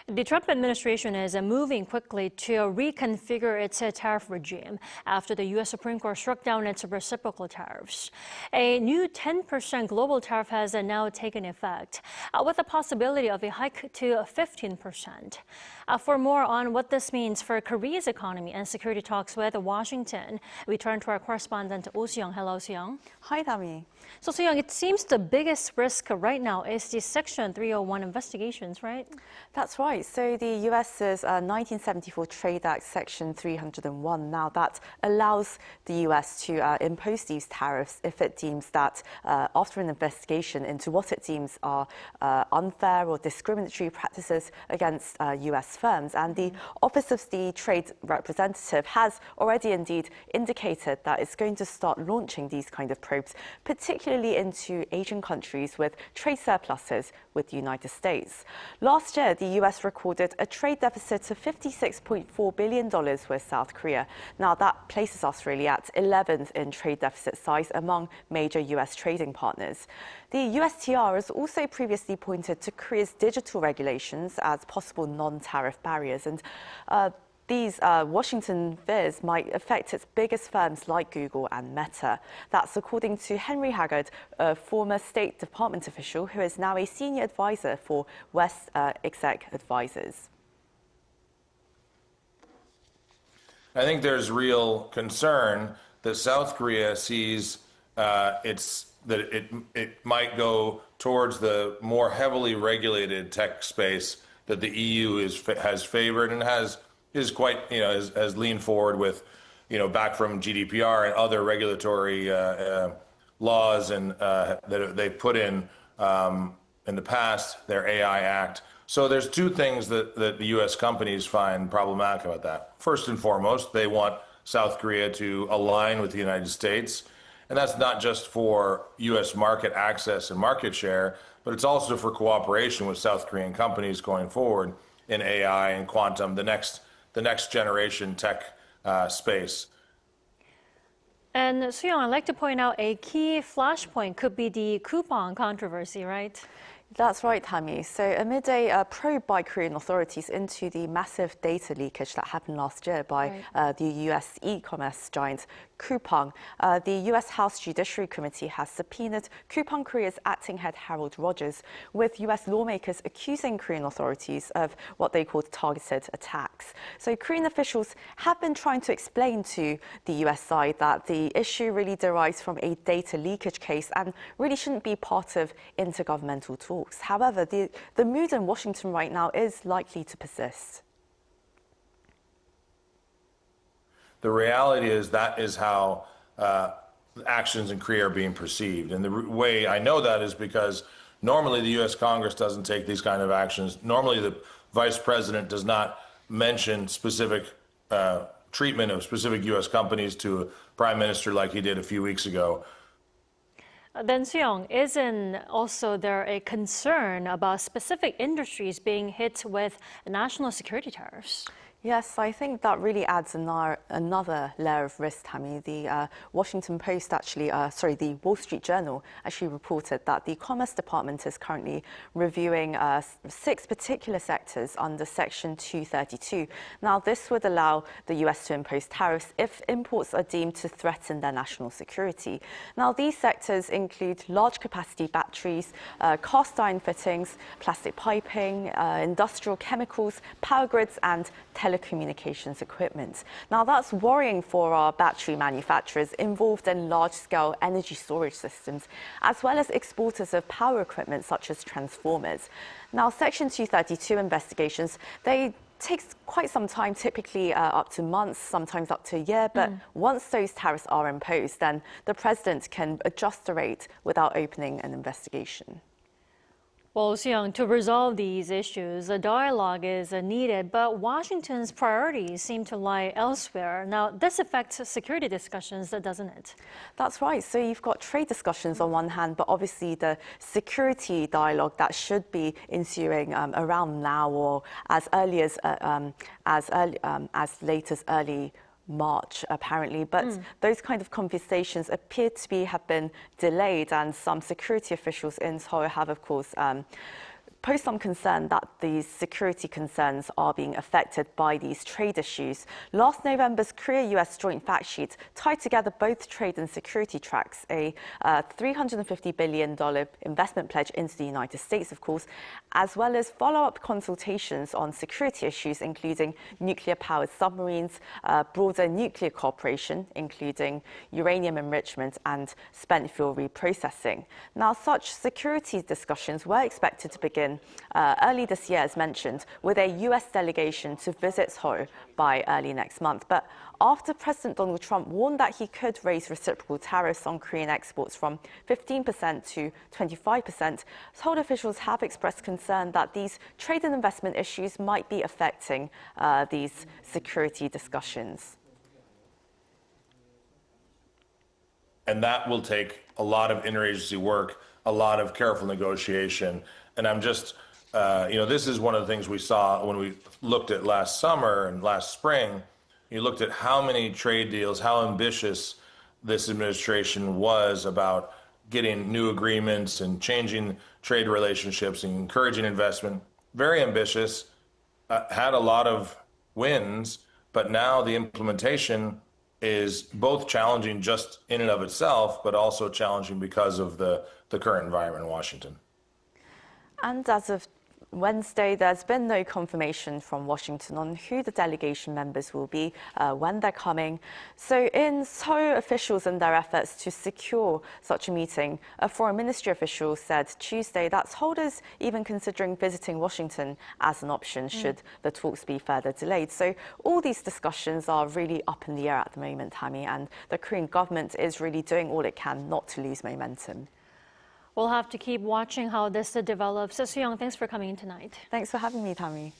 The Trump administration is moving quickly to reconfigure its tariff regime after the U.S. Supreme Court struck down its reciprocal tariffs. A new 10% global tariff has now taken effect, with the possibility of a hike to 15%. For more on what this means for Korea's economy and security talks with Washington, we turn to our correspondent, Oh Soo-young. Hello, Soo-young. Hi, Dami. So, Soo-young, it seems the biggest risk right now is the Section 301 investigations, right? That's right. So the US's 1974 Trade Act, Section 301, now that allows the US to impose these tariffs if it deems that after an investigation into what it deems are unfair or discriminatory practices against US firms. And the Office of the Trade Representative has already indeed indicated that it's going to start launching these kind of probes, particularly into Asian countries with trade surpluses with the United States. Last year, the US recorded a trade deficit of $56.4 billion with South Korea. Now, that places us really at 11th in trade deficit size among major US trading partners. The USTR has also previously pointed to Korea's digital regulations as possible non-tariff barriers, and these Washington fears might affect its biggest firms like Google and Meta. That's according to Henry Haggard, a former State Department official who is now a senior advisor for West Exec Advisors. I think there's real concern that South Korea sees it might go towards the more heavily regulated tech space that the EU has favored and is quite, has leaned forward with, back from GDPR and other regulatory laws and that they've put in the past, their AI Act. So there's two things that the U.S. companies find problematic about that. First and foremost, they want South Korea to align with the United States. And that's not just for U.S. market access and market share, but it's also for cooperation with South Korean companies going forward in AI and quantum, the next generation tech space. And Soo-young, I'd like to point out a key flashpoint could be the Coupang controversy, right? That's right, Tammy. So amid a probe by Korean authorities into the massive data leakage that happened last year by the US e-commerce giant Coupang, the US House Judiciary Committee has subpoenaed Coupang Korea's acting head Harold Rogers, with US lawmakers accusing Korean authorities of what they called targeted attacks. So Korean officials have been trying to explain to the US side that the issue really derives from a data leakage case and really shouldn't be part of intergovernmental talks. However, the mood in Washington right now is likely to persist. The reality is that is how actions in Korea are being perceived. And the way I know that is because normally the U.S. Congress doesn't take these kind of actions. Normally the vice president does not mention specific treatment of specific U.S. companies to a prime minister like he did a few weeks ago. Then, Soo-young, isn't also there a concern about specific industries being hit with national security tariffs? Yes, I think that really adds another layer of risk, Tammy. The Washington Post the Wall Street Journal actually reported that the Commerce Department is currently reviewing 6 particular sectors under Section 232. Now, this would allow the US to impose tariffs if imports are deemed to threaten their national security. Now, these sectors include large capacity batteries, cast iron fittings, plastic piping, industrial chemicals, power grids, and telecommunications equipment. Now, that's worrying for our battery manufacturers involved in large-scale energy storage systems, as well as exporters of power equipment such as transformers. Now, Section 232 investigations, they take quite some time, typically up to months, sometimes up to a year. But once those tariffs are imposed, then the president can adjust the rate without opening an investigation. Well, Soo-young, to resolve these issues, a dialogue is needed, but Washington's priorities seem to lie elsewhere. Now, this affects security discussions, doesn't it? That's right. So you've got trade discussions on one hand, but obviously the security dialogue that should be ensuing around now or as early as late as early March, apparently. But those kind of conversations appear to have been delayed, and some security officials in Seoul have, of course, posed some concern that these security concerns are being affected by these trade issues. Last November's Korea-US joint fact sheet tied together both trade and security tracks, a $350 billion investment pledge into the United States, of course, as well as follow-up consultations on security issues, including nuclear-powered submarines, broader nuclear cooperation, including uranium enrichment and spent fuel reprocessing. Now, such security discussions were expected to begin early this year, as mentioned, with a US delegation to visit Seoul by early next month. But after President Donald Trump warned that he could raise reciprocal tariffs on Korean exports from 15% to 25%, Seoul officials have expressed concern that these trade and investment issues might be affecting these security discussions. And that will take a lot of interagency work, a lot of careful negotiation. And I'm just, this is one of the things we saw when we looked at last summer and last spring. You looked at how many trade deals, how ambitious this administration was about getting new agreements and changing trade relationships and encouraging investment. Very ambitious, had a lot of wins, but now the implementation is both challenging just in and of itself, but also challenging because of the current environment in Washington. And as of Wednesday, there's been no confirmation from Washington on who the delegation members will be, when they're coming. So in Seoul, officials in their efforts to secure such a meeting, a foreign ministry official said Tuesday that Seoul is even considering visiting Washington as an option should the talks be further delayed. So all these discussions are really up in the air at the moment, Tammy, and the Korean government is really doing all it can not to lose momentum. We'll have to keep watching how this develops. So, Young, thanks for coming in tonight. Thanks for having me, Tammy.